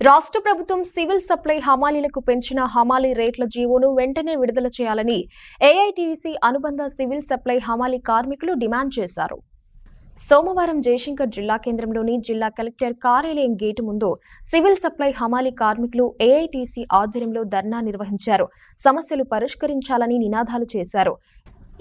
రాష్ట్ర ప్రభుత్వం civil supply హమాలీలకు పెంచిన హమాలీ రేట్ల జీవోను వెంటనే విడుదల చేయాలని ఏఐటీయూసీ అనుబంధ సివిల్ సప్లై హమాలీ కార్మికులు డిమాండ్ చేశారు. సోమవారం జయశంకర్ జిల్లా కేంద్రంలోని జిల్లా కలెక్టర్ కార్యాలయం గేటు ముందు సివిల్ సప్లై హమాలీ కార్మికులు ఏఐటీసీ ఆధ్వర్యంలో ధర్నా నిర్వహించారు. సమస్యలు పరిష్కరించాలని నినాదాలు చేశారు.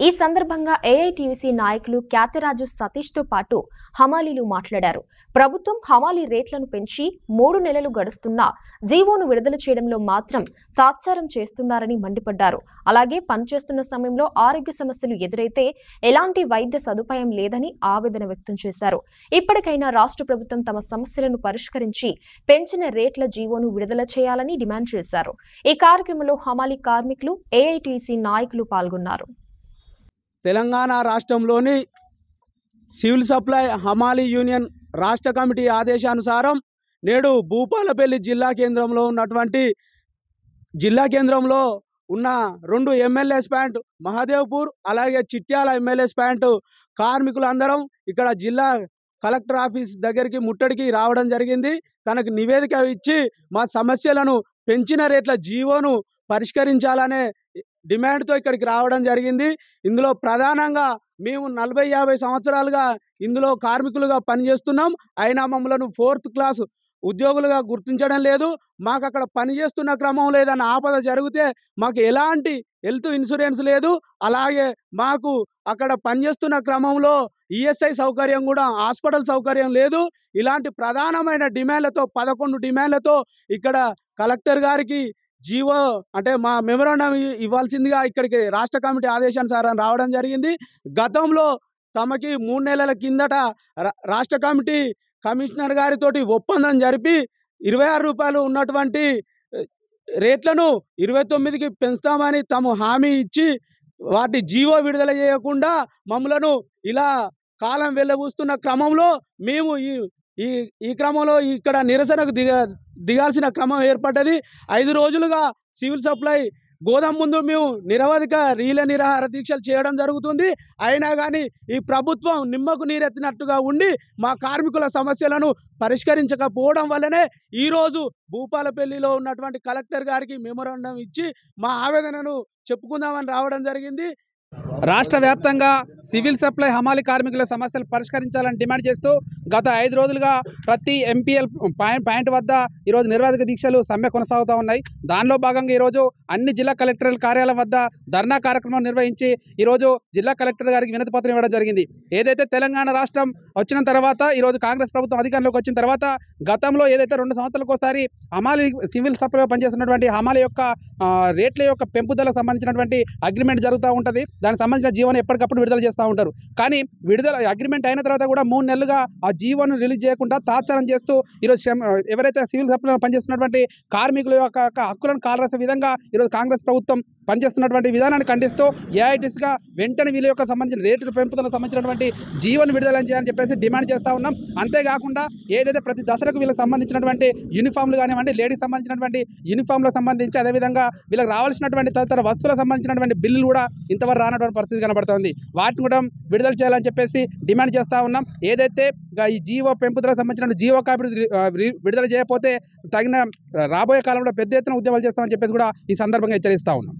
ఈ సందర్భంగా ఏఐటీయూసీ నాయకులు క్యాతిరాజు సతీష్ తో పాటు హమాలీలు మాట్లాడారు. ప్రభుత్వం హమాలీ రేట్లను పెంచి 3 నెలలు గడుస్తున్నా జీవోను విడుదల చేయడంలో మాత్రం తాత్సారం చేస్తున్నారని మండిపడ్డారు. అలాగే పనిచేస్తున్న సమయంలో ఆరోగ్య సమస్యలు ఎదురైతే ఎలాంటి వైద్య సదుపాయం లేదని ఆవేదన వ్యక్తం చేశారు. ఇప్పటికైనా రాష్ట్ర ప్రభుత్వం తమ సమస్యలను పరిష్కరించి పెంచిన రేట్ల జీవోను విడుదల చేయాలని డిమాండ్ చేశారు. ఈ కార్యక్రమంలో హమాలీ కార్మికులు, ఏఐటీయూసీ నాయకులు పాల్గొన్నారు. తెలంగాణ రాష్ట్రంలోని సివిల్ సప్లై హమాలీ యూనియన్ రాష్ట్ర కమిటీ ఆదేశానుసారం నేడు భూపాలపల్లి జిల్లా కేంద్రంలో ఉన్న 2 ఎమ్మెల్యేస్ ప్యాంట్ మహాదేవ్పూర్ అలాగే చిట్యాల ఎమ్మెల్యేస్ ప్యాంట్ కార్మికులందరం ఇక్కడ జిల్లా కలెక్టర్ ఆఫీస్ దగ్గరికి ముట్టడికి రావడం జరిగింది. తనకు నివేదిక ఇచ్చి మా సమస్యలను పెంచిన రేట్ల జీవోను పరిష్కరించాలనే డిమాండ్తో ఇక్కడికి రావడం జరిగింది. ఇందులో ప్రధానంగా మేము 40-50 సంవత్సరాలుగా ఇందులో కార్మికులుగా పనిచేస్తున్నాం. అయినా మమ్మలను 4th క్లాస్ ఉద్యోగులుగా గుర్తించడం లేదు. మాకు అక్కడ పనిచేస్తున్న క్రమంలో ఏదైనా ఆపద జరిగితే మాకు ఎలాంటి హెల్త్ ఇన్సూరెన్స్ లేదు. అలాగే మాకు అక్కడ పనిచేస్తున్న క్రమంలో ఈఎస్ఐ సౌకర్యం కూడా, హాస్పిటల్ సౌకర్యం లేదు. ఇలాంటి ప్రధానమైన డిమాండ్లతో 11 డిమాండ్లతో ఇక్కడ కలెక్టర్ గారికి జీవో అంటే మా మెమోరాండం ఇవ్వాల్సిందిగా ఇక్కడికి రాష్ట్ర కమిటీ ఆదేశానుసారం రావడం జరిగింది. గతంలో తమకి 3 నెలల కిందట రాష్ట్ర కమిటీ కమిషనర్ గారితో ఒప్పందం జరిపి 26 రూపాయలు ఉన్నటువంటి రేట్లను 29కి పెంచుతామని తాము హామీ ఇచ్చి వాటి జీవో విడుదల చేయకుండా మమ్మలను ఇలా కాలం వెళ్ళబూస్తున్న క్రమంలో మేము ఈ క్రమంలో ఇక్కడ నిరసనకు దిగాల్సిన క్రమం ఏర్పడ్డది. 5 రోజులుగా సివిల్ సప్లై గోదాం ముందు మేము నిరవధిక రీల నిరాహార దీక్షలు చేయడం జరుగుతుంది. అయినా కానీ ఈ ప్రభుత్వం నిమ్మకు నీరెత్తినట్టుగా ఉండి మా కార్మికుల సమస్యలను పరిష్కరించకపోవడం వల్లనే ఈరోజు భూపాలపల్లిలో ఉన్నటువంటి కలెక్టర్ గారికి మెమోరాండం ఇచ్చి మా ఆవేదనను చెప్పుకుందామని రావడం జరిగింది. రాష్ట్ర వ్యాప్తంగా సివిల్ సప్లై హమాలీ కార్మికుల సమస్యలు పరిష్కరించాలని డిమాండ్ చేస్తూ గత 5 రోజులుగా ప్రతి ఎంపీఎల్ పాయింట్ వద్ద ఈరోజు నిరవధిక దీక్షలు సమ్మె కొనసాగుతూ ఉన్నాయి. దానిలో భాగంగా ఈరోజు అన్ని జిల్లా కలెక్టరేట్ కార్యాలయం వద్ద ధర్నా కార్యక్రమం నిర్వహించి ఈరోజు జిల్లా కలెక్టర్ గారికి వినతి పత్రం ఇవ్వడం జరిగింది. ఏదైతే తెలంగాణ రాష్ట్రం వచ్చిన తర్వాత ఈరోజు కాంగ్రెస్ ప్రభుత్వం అధికారంలోకి వచ్చిన తర్వాత గతంలో ఏదైతే 2 సంవత్సరాలకు ఒకసారి హమాలీ సివిల్ సప్లైలో పనిచేస్తున్నటువంటి హమాలీ యొక్క రేట్ల యొక్క పెంపుదలకు సంబంధించినటువంటి అగ్రిమెంట్ జరుగుతూ ఉంటుంది. దానికి సంబంధించిన జీవోను ఎప్పటికప్పుడు విడుదల చేస్తూ ఉంటారు. కానీ అగ్రిమెంట్ అయిన తర్వాత కూడా 3 నెలలుగా ఆ జీవోను రిలీజ్ చేయకుండా తాత్సారం చేస్తూ ఈరోజు ఎవరైతే సివిల్ సప్లైలో పనిచేస్తున్నటువంటి కార్మికుల యొక్క హక్కులను కాలరాసే విధంగా ఈరోజు కాంగ్రెస్ ప్రభుత్వం పనిచేస్తున్నటువంటి విధానాన్ని ఖండిస్తూ ఏఐటీసీగా వెంటనే వీళ్ళ యొక్క సంబంధించిన రేట్ల పెంపుదలకు సంబంధించినటువంటి జీవోను విడుదల చేయాలని చెప్పేసి డిమాండ్ చేస్తూ ఉన్నాం. అంతేకాకుండా ఏదైతే ప్రతి దసరకు వీళ్ళకి సంబంధించినటువంటి యూనిఫామ్లు కానివ్వండి, లేడీస్ సంబంధించినటువంటి యూనిఫామ్లకు సంబంధించి అదేవిధంగా వీళ్ళకి రావాల్సినటువంటి తదితర వస్తువులకు సంబంధించినటువంటి బిల్లులు కూడా ఇంతవరకు రానటువంటి పరిస్థితి కనబడుతుంది. వాటిని కూడా విడుదల చేయాలని చెప్పేసి డిమాండ్ చేస్తూ ఉన్నాం. ఏదైతే ఈ జీవో పెంపుదలకు సంబంధించిన జీవో కాపీ విడుదల చేయకపోతే రాబోయే కాలంలో పెద్ద ఎత్తున ఉద్యమాలు చేస్తామని చెప్పేసి కూడా ఈ సందర్భంగా హెచ్చరిస్తూ ఉన్నాం.